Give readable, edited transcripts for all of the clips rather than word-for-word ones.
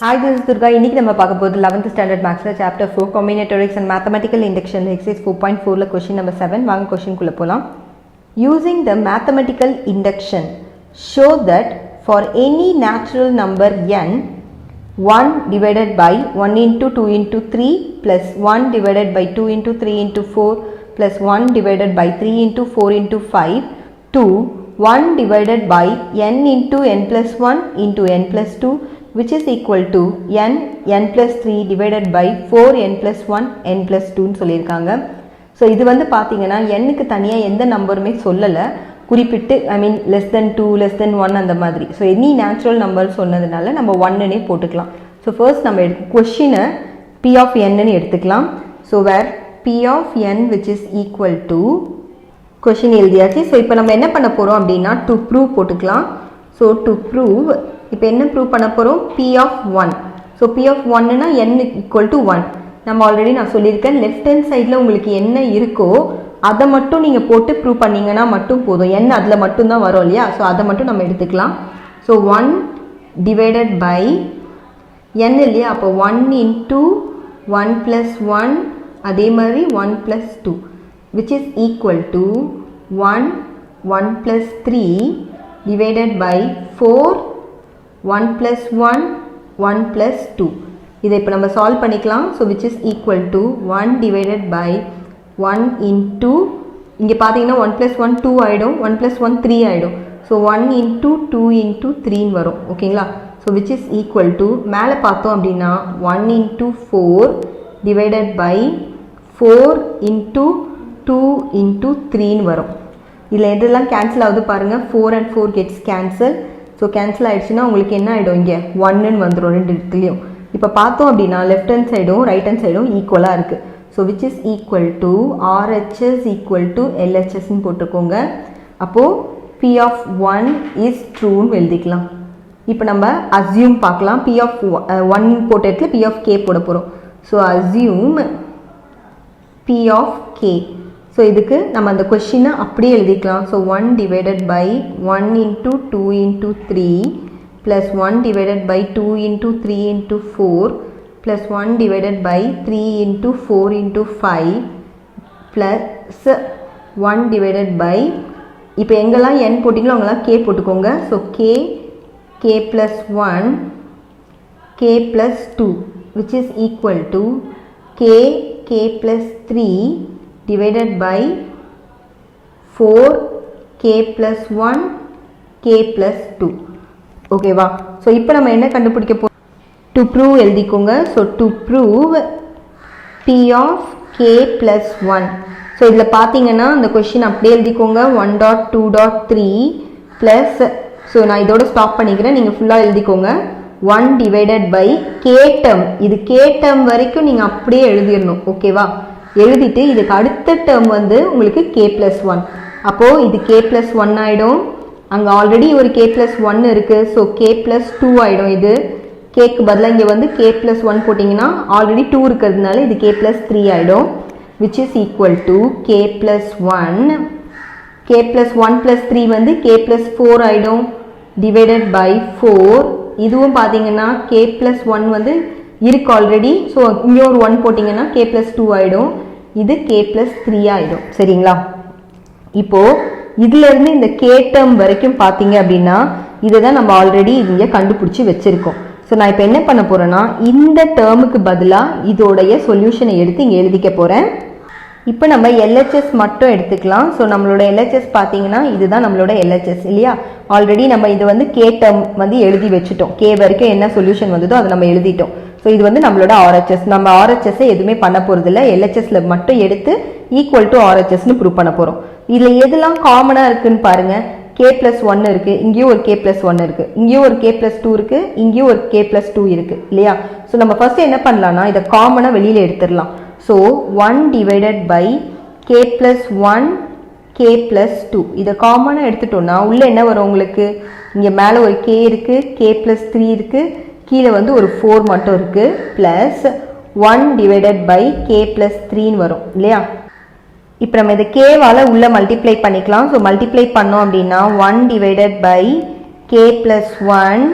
Hi, this is Durga. இன்னைக்கு நம்ம பார்க்க போறது 11th standard maths chapter 4 Combinatorics and Mathematical Induction exercise 4.4 ல question number 7 வாங்க question குள்ள போலாம். Using the mathematical induction, show that for any natural number n, 1 divided by 1 into 2 into 3 plus 1 divided by 2 into 3 into 4 plus 1 divided by 3 into 4 into 5 to 1 divided by n into n plus 1 into n plus 2 which is equal to n plus 3 divided by 4n plus 1 n plus 2 ன்னு சொல்லியிருக்காங்க. So இது வந்து பார்த்தீங்கன்னா என்னுக்கு தனியாக எந்த நம்பருமே சொல்லலை, குறிப்பிட்டு less than 2 less than 1 அந்த மாதிரி. ஸோ எனி நேச்சுரல் நம்பர் சொன்னதுனால நம்ம 1னே போட்டுக்கலாம். ஸோ ஃபர்ஸ்ட் நம்ம கொஷினை p ஆஃப் n எடுத்துக்கலாம். So where p of n which is equal to question எழுதியாச்சு. ஸோ இப்போ நம்ம என்ன பண்ண போகிறோம் அப்படின்னா டு ப்ரூவ் போட்டுக்கலாம். ஸோ டு ப்ரூவ் இப்போ என்ன ப்ரூவ் பண்ண போகிறோம், p of 1. So p of 1னா n ஈக்குவல் டு 1. நம்ம ஆல்ரெடி நான் சொல்லியிருக்கேன், லெஃப்ட் ஹேண்ட் சைடில் உங்களுக்கு என்ன இருக்கோ அதை மட்டும் நீங்கள் போட்டு ப்ரூவ் பண்ணிங்கன்னா மட்டும் போதும். n அதில் மட்டும்தான் வரும் இல்லையா, ஸோ அதை மட்டும் நம்ம எடுத்துக்கலாம். ஸோ 1 டிவைடட் பை n இல்லையா, அப்போ 1 இன்ட்டு 1 ப்ளஸ் 1 அதே மாதிரி 1 plus 2 which is equal to 1 plus 3 divided by 4 1 plus 1 1 plus 2. இதை இப்போ நம்ம சால்வ் பண்ணிக்கலாம். So which is equal to 1 divided by 1 into இங்கே பார்த்தீங்கன்னா 1 plus 1 2 ஆகிடும், 1 plus 1 3 ஆகிடும். ஸோ 1 into 2 into 3 வரும். ஓகேங்களா. So which is equal to மேலே பார்த்தோம் அப்படின்னா 1 into 4 divided by 4 into 2 into 3 வரும். இதில் எதெல்லாம் கேன்சல் ஆகுது பாருங்கள், 4 and 4 gets cancel. So cancel ஆகிடுச்சுன்னா உங்களுக்கு என்ன ஆகிடும், இங்கே 1ன்னு வந்துடும் ரெண்டு இடத்துலையும். இப்போ பார்த்தோம் அப்படின்னா லெஃப்ட் ஹேண்ட் சைடும் ரைட் ஹேண்ட் சைடும் ஈக்குவலாக இருக்குது. So which is equal to RHS equal to LHSன்னு போட்டுக்கோங்க. அப்போது P ஆஃப் 1 இஸ் ட்ரூன்னு எழுதிக்கலாம். இப்போ நம்ம அஸ்யூம் பார்க்கலாம். P ஆஃப் 1 போட்ட இடத்துல P ஆஃப் K போட போகிறோம். So assume P of K. So இதுக்கு நம்ம அந்த கொஷினை அப்படியே எழுதிக்கலாம். So 1 divided by 1 into 2 into 3 plus 1 divided by 2 into 3 into 4 plus 1 divided by 3 into 4 into 5 plus 1 divided by இப்போ எங்கெல்லாம் n போட்டிங்களோ அங்கெல்லாம் k போட்டுக்கோங்க. So k plus 1 k plus 2 which is equal to k plus 3 divided by 4 k plus 1 k plus 2. ஓகேவா. So இப்போ நம்ம என்ன கண்டுபிடிக்க போகிறோம், டு ப்ரூவ் எழுதிக்கோங்க. So to prove p of k plus 1. So இதில் பார்த்தீங்கன்னா இந்த கொஷின் அப்படியே எழுதிக்கோங்க. 1.2.3 ப்ளஸ், ஸோ நான் இதோட ஸ்டாப் பண்ணிக்கிறேன், நீங்கள் ஃபுல்லாக எழுதிக்கோங்க. 1 டிவைடட் பை k டேர்ம், இது k டேர்ம் வரைக்கும் நீங்கள் அப்படியே எழுதிடணும். ஓகேவா. எழுதிட்டு இதுக்கு அடுத்த டேர்ம் வந்து உங்களுக்கு k plus 1. அப்போது இது k plus 1 ஆகிடும். அங்கே ஆல்ரெடி ஒரு k plus 1 இருக்குது. ஸோ k plus 2 ஆகிடும். இது கேக்கு பதிலாக இங்கே வந்து k plus 1 போட்டிங்கன்னா ஆல்ரெடி 2 இருக்கிறதுனால இது k plus 3 ஆகிடும். which is equal to k plus 1. k plus 1 plus 3 வந்து k plus 4 ஆகிடும். Divided by 4. இதுவும் பார்த்தீங்கன்னா k plus 1 வந்து இருக்கு ஆல்ரெடி. ஸோ இங்கே ஒரு 1 போட்டிங்கன்னா k plus 2 ஆகிடும். இது k plus 3 ஆகிடும். சரிங்களா. இப்போது இதிலேருந்து இந்த k டேர்ம் வரைக்கும் பார்த்தீங்க அப்படின்னா இதை தான் நம்ம ஆல்ரெடி இங்கே கண்டுபிடிச்சி வச்சுருக்கோம். ஸோ நான் இப்போ என்ன பண்ண போகிறேன்னா இந்த டேர்முக்கு பதிலாக இதோடைய சொல்யூஷனை எடுத்து இங்கே எழுதிக்க போகிறேன். இப்போ நம்ம LHS மட்டும் எடுத்துக்கலாம். ஸோ நம்மளோட LHS பார்த்தீங்கன்னா இதுதான் நம்மளோட LHS இல்லையா. ஆல்ரெடி நம்ம இது வந்து k டேர்ம் வந்து எழுதி வச்சுட்டோம். k வரைக்கும் என்ன சொல்யூஷன் வந்ததோ அதை நம்ம எழுதிட்டோம். ஸோ இது வந்து நம்மளோட RHS. நம்ம RHS எதுவுமே பண்ண போகிறது இல்லை, LHSல மட்டும் எடுத்து ஈக்குவல் டு RHSன்னு ப்ரூவ் பண்ண போகிறோம். இதில் எதெல்லாம் காமனாக இருக்குன்னு பாருங்கள். k plus 1 இருக்குது, இங்கேயும் ஒரு k plus 1 இருக்குது, இங்கேயும் ஒரு k plus 2 இருக்குது, இங்கேயும் ஒரு k plus 2 இருக்குது இல்லையா. ஸோ நம்ம ஃபஸ்ட்டு என்ன பண்ணலாம்னா இதை காமனாக வெளியில் எடுத்துடலாம். So 1 divided by k plus 1 k plus 2 இதை காமனாக எடுத்துட்டோம்னா உள்ளே என்ன வரும் உங்களுக்கு, இங்கே மேலே ஒரு k இருக்குது, k plus 3 இருக்குது, கீழே வந்து ஒரு 4 மட்டும் இருக்குது, plus 1 divided by k plus 3ன்னு வரும் இல்லையா. இப்போ நம்ம இதை கேவால் உள்ளே மல்டிப்ளை பண்ணிக்கலாம். ஸோ மல்டிப்ளை பண்ணோம் அப்படின்னா 1 divided by k plus 1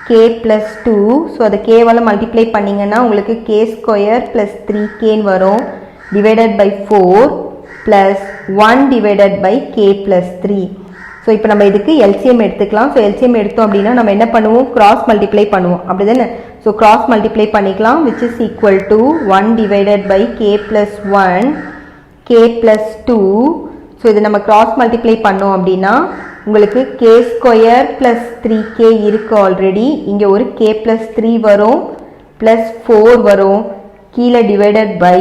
k k plus 2. So அதை k-வால் மல்டிப்ளை பண்ணிங்கன்னா உங்களுக்கு k ஸ்கொயர் ப்ளஸ் 3k வரும் divided by 4 plus 1 divided by k plus 3. So இப்போ நம்ம இதுக்கு எல்சிஎம் எடுத்துக்கலாம். ஸோ எல்சிஎம் எடுத்தோம் அப்படின்னா நம்ம என்ன பண்ணுவோம், கிராஸ் மல்டிப்ளை பண்ணுவோம் அப்படி தானே. ஸோ கிராஸ் மல்டிப்ளை பண்ணிக்கலாம், which is equal to 1 divided by k plus 1 k plus 2. So இது நம்ம கிராஸ் மல்டிப்ளை பண்ணோம் அப்படின்னா உங்களுக்கு k ஸ்கொயர் ப்ளஸ் 3k இருக்கு ஆல்ரெடி. இங்கே ஒரு k ப்ளஸ் 3 வரும் ப்ளஸ் 4 வரும், கீழே டிவைடட் பை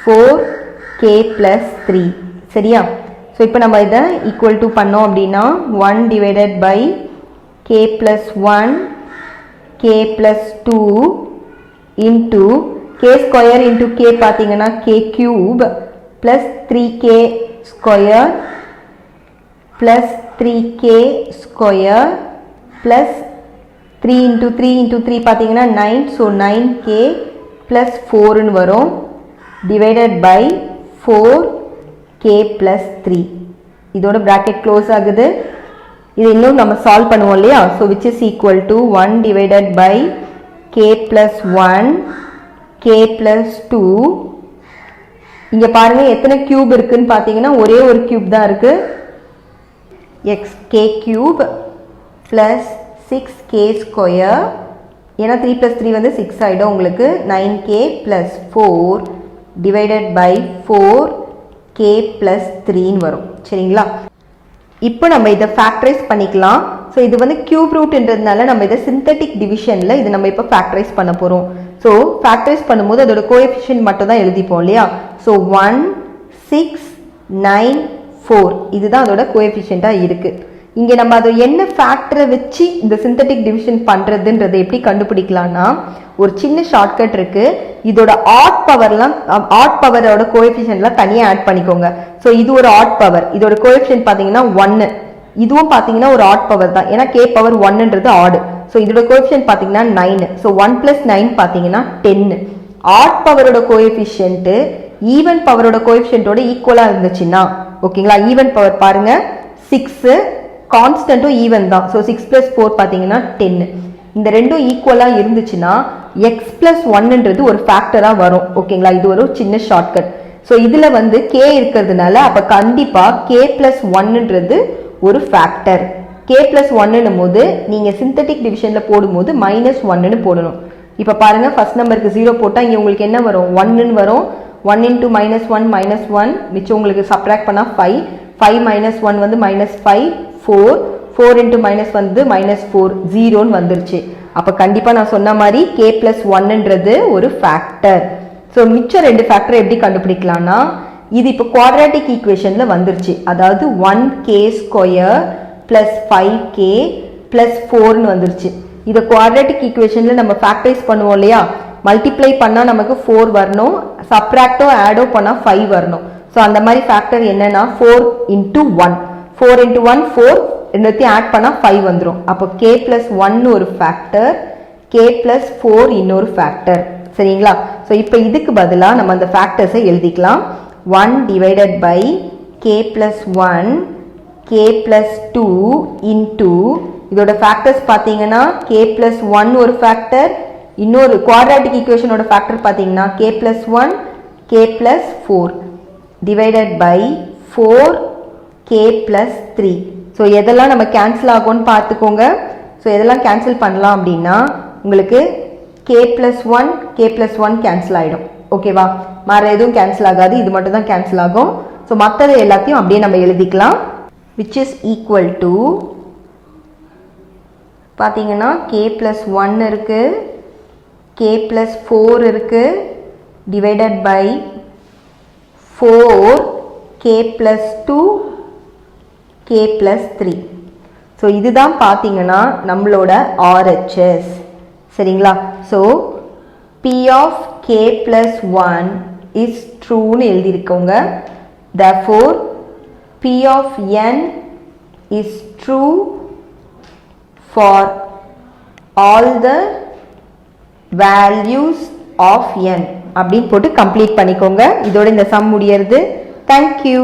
4k ப்ளஸ் 3. சரியா. ஸோ இப்போ நம்ம இதை ஈக்குவல் டு பண்ணோம் அப்படின்னா 1 divided by k plus 1 k plus 2 into k square into k பார்த்தீங்கன்னா k cube plus 3k square plus 3k square plus 3 into 3 into 3 பார்த்தீங்கன்னா 9. ஸோ 9k ப்ளஸ் 4ன்னு வரும் divided by 4k plus 3. இதோட bracket close ஆகுது. இது இன்னும் நம்ம solve பண்ணுவோம் இல்லையா. So which is equal to 1 divided by k plus 1 k plus 2. இங்கே பாருங்கள் எத்தனை கியூப் இருக்குன்னு பார்த்தீங்கன்னா ஒரே ஒரு கியூப் தான் இருக்குது, k cube plus 6k square. ஏன்னா 3 ப்ளஸ் 3 வந்து 6 ஆகிடும் உங்களுக்கு. 9k plus 4 divided by 4k plus 3ன்னு வரும். சரிங்களா. இப்போ நம்ம இதை ஃபேக்டரைஸ் பண்ணிக்கலாம். ஸோ இது வந்து கியூப் ரூட்ன்றதுனால நம்ம இதை சிந்தட்டிக் டிவிஷனில் இது நம்ம இப்போ ஃபேக்டரைஸ் பண்ண போகிறோம். ஸோ ஃபேக்டரைஸ் பண்ணும்போது அதோட கோஎஃபிஷியன்ட் மட்டும் தான் எழுதிப்போம் இல்லையா. ஸோ 1 6 9 4 இதுதான் அதோட கோஎஃபிஷியண்ட்டாக இருக்குது. இங்கே நம்ம அதை என்ன ஃபேக்டரை வச்சு இந்த சிந்தட்டிக் டிவிஷன் பண்ணுறதுன்றதை எப்படி கண்டுபிடிக்கலாம்னா ஒரு சின்ன ஷார்ட்கட் இருக்குது. இதோட ஆட் பவரோட கோஎஃபிஷியன்ட்லாம் தனியாக ஆட் பண்ணிக்கோங்க. ஸோ இது ஒரு ஆட் பவர், இதோட கோஎஃபிஷியன்ட் பார்த்தீங்கன்னா 1. இதுவும் பார்த்தீங்கன்னா ஒரு ஆட் பவர் தான், ஏன்னா k பவர் 1ன்றது ஆடு. ஸோ இதோட கோஎஃபிஷியன்ட் பார்த்தீங்கன்னா 9. ஸோ 1 + 9 பார்த்தீங்கன்னா 10. ஆட் பவரோட கோஎஃபிஷியன்ட்டு ஈவன் பவரோட கோஎஃபிஷியன்ட்டோட ஈக்குவலாக இருந்துச்சுன்னா ஓகேங்களா. ஈவன் பவர் பாருங்க 6, கான்ஸ்டன்ட்டும் ஈவன் தான். ஸோ 6 + 4 பார்த்தீங்கன்னா 10. இந்த ரெண்டும் ஈக்குவலாக இருந்துச்சுன்னா x + 1ன்றது ஒரு ஃபேக்டராக வரும் ஓகேங்களா. இது ஒரு சின்ன ஷார்ட்கட். ஸோ இதில் வந்து k இருக்கிறதுனால அப்போ கண்டிப்பாக k + 1ன்றது ஒரு ஃபேக்டர். k + 1ன்னும் போது நீங்கள் சிந்தட்டிக் டிவிஷனில் போடும்போது -1ன்னு போடணும். இப்போ பாருங்கள் ஃபர்ஸ்ட் நம்பருக்கு 0 போட்டால் இங்கே உங்களுக்கு என்ன வரும், 1ன்னு வரும். 1 × -1 -1 மிச்சம் உங்களுக்கு சப்ராக்ட் பண்ணால் 5. 5 - 1 வந்து -5 4. 4 × -1 வந்து -4 0ன்னு வந்துருச்சு. அப்போ கண்டிப்பாக நான் சொன்ன மாதிரி k + 1ன்றது ஒரு ஃபேக்டர். ஸோ மிச்சம் 2 ஃபேக்டரை எப்படி கண்டுபிடிக்கலாம்னா இது இப்போ குவாட்ராட்டிக் ஈக்குவேஷனில் வந்துருச்சு. அதாவது 1k square plus 5k plus 4ன்னு வந்துருச்சு. இதை குவாட்ராட்டிக் ஈக்குவேஷனில் நம்ம ஃபேக்டரைஸ் பண்ணுவோம் இல்லையா. மல்டிப்ளை பண்ணால் நமக்கு 4 வரணும், சப்ராக்டோ ஆடோ பண்ணால் 5 வரணும். ஸோ அந்த மாதிரி ஃபேக்டர் என்னன்னா 4 × 1 4 × 1 4 ரெண்டுத்தையும் ஆட் பண்ணால் 5 வந்துடும். அப்போ k + 1 ஒரு ஃபேக்டர், k + 4 இன்னொரு ஃபேக்டர். சரிங்களா. ஸோ இப்போ இதுக்கு பதிலாக நம்ம அந்த ஃபேக்டர்ஸை எழுதிக்கலாம். 1 divided by k + 1 k + 2 into இதோட ஃபேக்டர்ஸ் பார்த்தீங்கன்னா k + 1 ஒரு ஃபேக்டர், இன்னொரு குவாட்ராட்டிக் ஈக்குவேஷனோட ஃபேக்டர் பார்த்தீங்கன்னா k + 1 k + 4 divided by 4k + 3. So எதெல்லாம் நம்ம கேன்சல் ஆகும்னு பார்த்துக்கோங்க. ஸோ எதெல்லாம் கேன்சல் பண்ணலாம் அப்படின்னா உங்களுக்கு k + 1 k + 1 கேன்சல் ஆகிடும் ஓகேவா. மற்ற எதுவும் கேன்சல் ஆகாது, இது மட்டும் தான் கேன்சல் ஆகும். ஸோ மற்றது எல்லாத்தையும் அப்படியே நம்ம எழுதிக்கலாம். விச் இஸ் ஈக்குவல் டு பார்த்தீங்கன்னா k + 1 இருக்குது, k + 4 இருக்குது divided by 4k + 2 k + 3. So இதுதான் பார்த்தீங்கன்னா நம்மளோட RHS. சரிங்களா. So P of k + 1 is ட்ரூன்னு எழுதியிருக்கோங்க. therefore P of n is true for all the values of n அப்படின்னு போட்டு கம்ப்ளீட் பண்ணிக்கோங்க. இதோட இந்த சம் முடியறது. Thank you.